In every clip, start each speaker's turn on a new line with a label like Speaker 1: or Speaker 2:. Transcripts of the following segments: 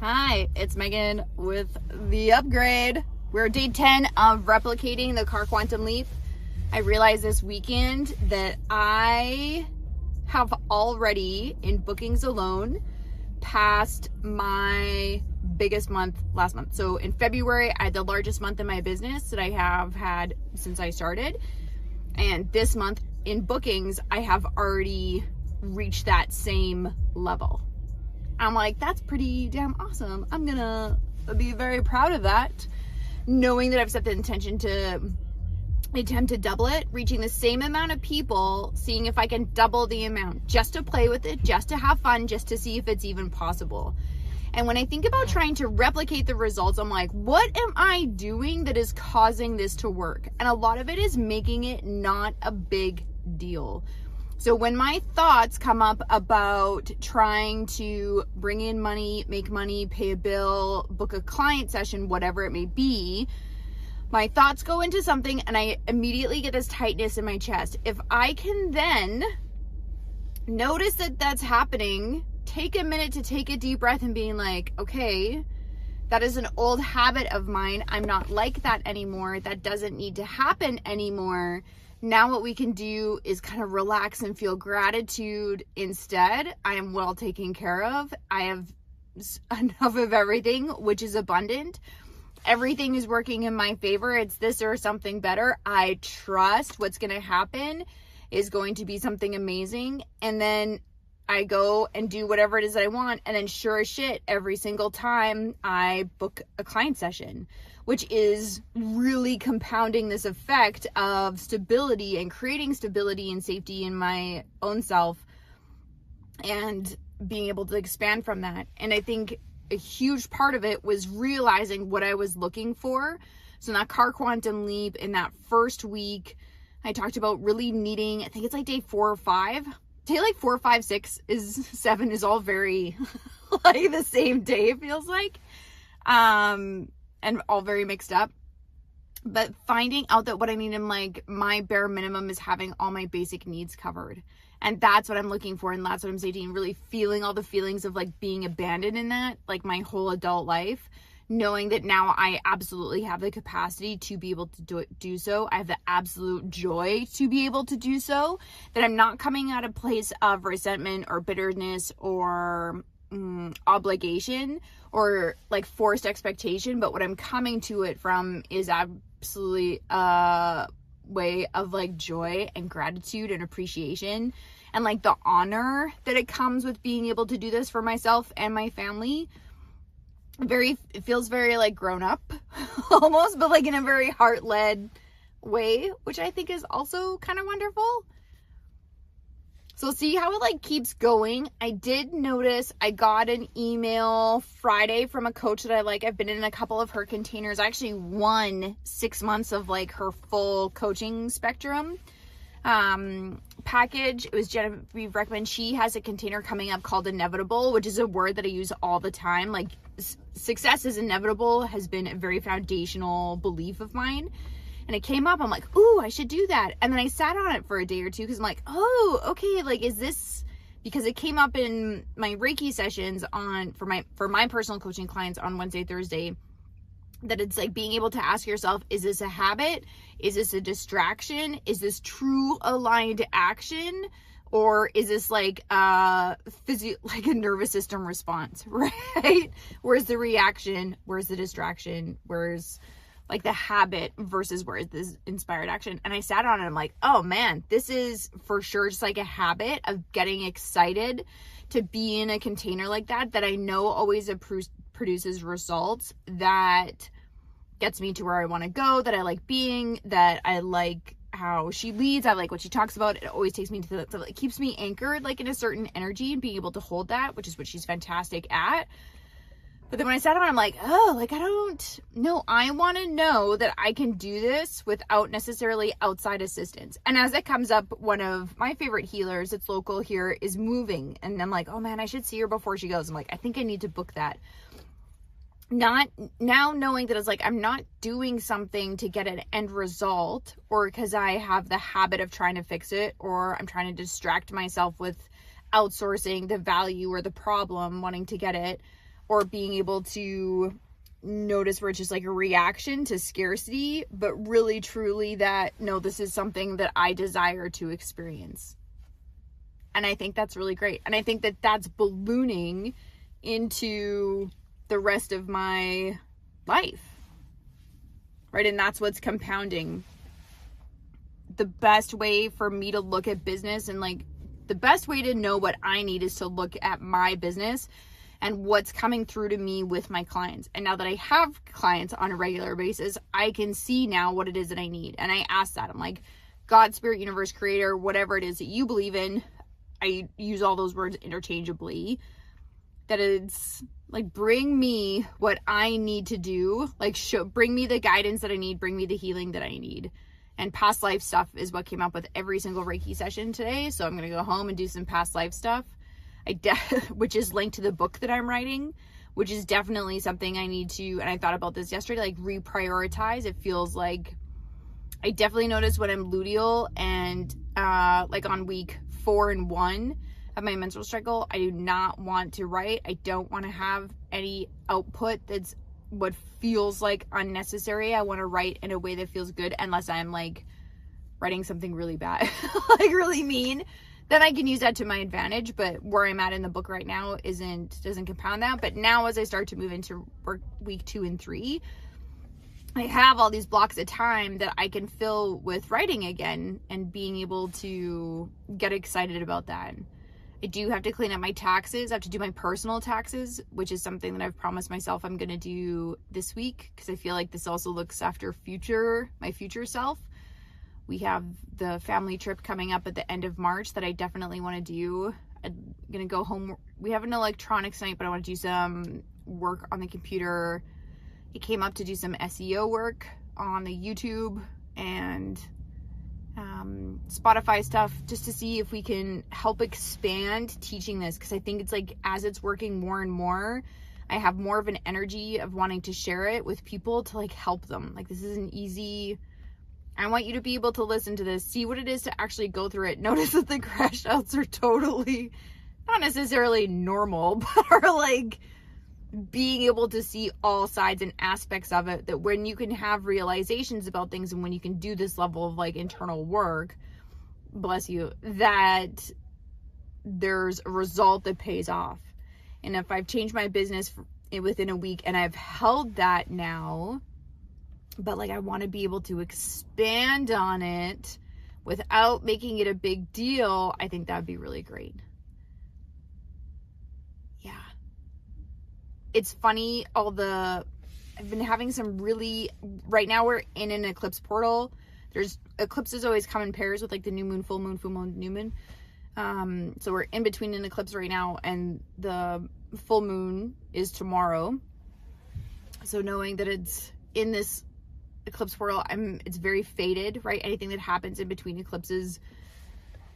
Speaker 1: Hi, it's Megan with the upgrade. We're day 10 of replicating the car quantum leap. I realized this weekend that I have already, in bookings alone, passed my biggest month last month. So in February, I had the largest month in my business that I have had since I started. And this month in bookings, I have already reached that same level. I'm like, that's pretty damn awesome. I'm gonna be very proud of that, knowing that I've set the intention to attempt to double it, reaching the same amount of people, seeing if I can double the amount, just to play with it, just to have fun, just to see if it's even possible. And when I think about trying to replicate the results, I'm like, what am I doing that is causing this to work? And a lot of it is making it not a big deal. So when my thoughts come up about trying to bring in money, make money, pay a bill, book a client session, whatever it may be, my thoughts go into something and I immediately get this tightness in my chest. If I can then notice that that's happening, take a minute to take a deep breath and being like, okay, that is an old habit of mine. I'm not like that anymore. That doesn't need to happen anymore. Now what we can do is kind of relax and feel gratitude instead. I am well taken care of. I have enough of everything, which is abundant. Everything is working in my favor. It's this or something better. I trust what's going to happen is going to be something amazing. And then I go and do whatever it is that I want. And then sure as shit, every single time I book a client session, which is really compounding this effect of stability and creating stability and safety in my own self and being able to expand from that. And I think a huge part of it was realizing what I was looking for. So in that car quantum leap, in that first week, I talked about really needing, I think it's like day 4 or 5. Day like 4, 5, 6 is 7 is all very like the same day, it feels like. And all very mixed up. But finding out that what I need in like my bare minimum is having all my basic needs covered. And that's what I'm looking for. And that's what I'm saying. Really feeling all the feelings of like being abandoned in that, like my whole adult life, knowing that now I absolutely have the capacity to be able to do so. I have the absolute joy to be able to do so, that I'm not coming at a place of resentment or bitterness or obligation or like forced expectation, but what I'm coming to it from is absolutely a way of like joy and gratitude and appreciation and like the honor that it comes with being able to do this for myself and my family. It feels very like grown up almost, but like in a very heart-led way, which I think is also kind of wonderful. So see how it like keeps going. I did notice I got an email Friday from a coach that I like. I've been in a couple of her containers. I actually won 6 months of like her full coaching spectrum package. It was Genevieve recommend. She has a container coming up called Inevitable, which is a word that I use all the time. Like success is inevitable has been a very foundational belief of mine. And it came up, I'm like, ooh, I should do that. And then I sat on it for a day or two because I'm like, oh, okay, like, is this, because it came up in my Reiki sessions for my personal coaching clients on Wednesday, Thursday, that it's like being able to ask yourself, is this a habit? Is this a distraction? Is this true aligned action? Or is this like like a nervous system response, right? Where's the reaction? Where's the distraction? Where's like the habit versus where is this inspired action? And I sat on it. I'm like, oh man, this is for sure just like a habit of getting excited to be in a container like that I know always produces results, that gets me to where I want to go, that I like being, that I like how she leads. I like what she talks about. It always takes me to it keeps me anchored like in a certain energy and being able to hold that, which is what she's fantastic at. But then when I sat on it, I'm like, oh, like, I don't know. I want to know that I can do this without necessarily outside assistance. And as it comes up, one of my favorite healers, it's local here, is moving. And I'm like, oh man, I should see her before she goes. I'm like, I think I need to book that. Not now knowing that it's like, I'm not doing something to get an end result or because I have the habit of trying to fix it, or I'm trying to distract myself with outsourcing the value or the problem, wanting to get it. or being able to notice where it's just like a reaction to scarcity, but really truly that, no, this is something that I desire to experience. And I think that's really great. And I think that that's ballooning into the rest of my life, right? And that's what's compounding. The best way for me to look at business, and like the best way to know what I need, is to look at my business and what's coming through to me with my clients. And now that I have clients on a regular basis, I can see now what it is that I need. And I ask that. I'm like, God, Spirit, Universe, Creator, whatever it is that you believe in. I use all those words interchangeably. That it's like, bring me what I need to do. Like, bring me the guidance that I need. Bring me the healing that I need. And past life stuff is what came up with every single Reiki session today. So I'm going to go home and do some past life stuff. Which is linked to the book that I'm writing, which is definitely something I need to, and I thought about this yesterday, like reprioritize. It feels like I definitely notice when I'm luteal and like on week 4 and 1 of my menstrual cycle, I do not want to write. I don't want to have any output that's what feels like unnecessary. I want to write in a way that feels good, unless I'm like writing something really bad, like really mean. Then I can use that to my advantage, but where I'm at in the book right now doesn't compound that. But now as I start to move into work week 2 and 3, I have all these blocks of time that I can fill with writing again and being able to get excited about that. I do have to clean up my taxes. I have to do my personal taxes, which is something that I've promised myself I'm going to do this week, because I feel like this also looks after my future self. We have the family trip coming up at the end of March that I definitely want to do. I'm going to go home. We have an electronics night, but I want to do some work on the computer. It came up to do some SEO work on the YouTube and Spotify stuff, just to see if we can help expand teaching this. Because I think it's like, as it's working more and more, I have more of an energy of wanting to share it with people to like help them. Like, this is an easy... I want you to be able to listen to this, see what it is to actually go through it. Notice that the crash outs are totally not necessarily normal, but are like being able to see all sides and aspects of it. That when you can have realizations about things, and when you can do this level of like internal work, bless you, that there's a result that pays off. And if I've changed my business within a week and I've held that now, but like I want to be able to expand on it without making it a big deal, I think that would be really great. Yeah. It's funny, I've been having some really, right now we're in an eclipse portal. Eclipses always come in pairs with like the new moon, full moon, new moon. So we're in between an eclipse right now, and the full moon is tomorrow. So knowing that it's in this eclipse portal, it's very fated, right? Anything that happens in between eclipses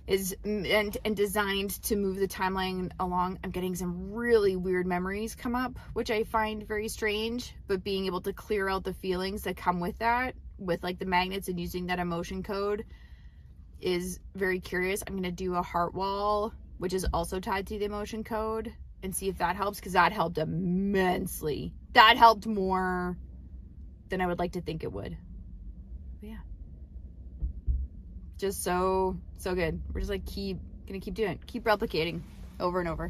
Speaker 1: is and designed to move the timeline along. I'm getting some really weird memories come up, which I find very strange, but being able to clear out the feelings that come with that, with like the magnets and using that emotion code, is very curious. I'm going to do a heart wall, which is also tied to the emotion code, and see if that helps, because that helped immensely. That helped more than I would like to think it would. But yeah, just so good. We're just like gonna keep doing it, keep replicating over and over.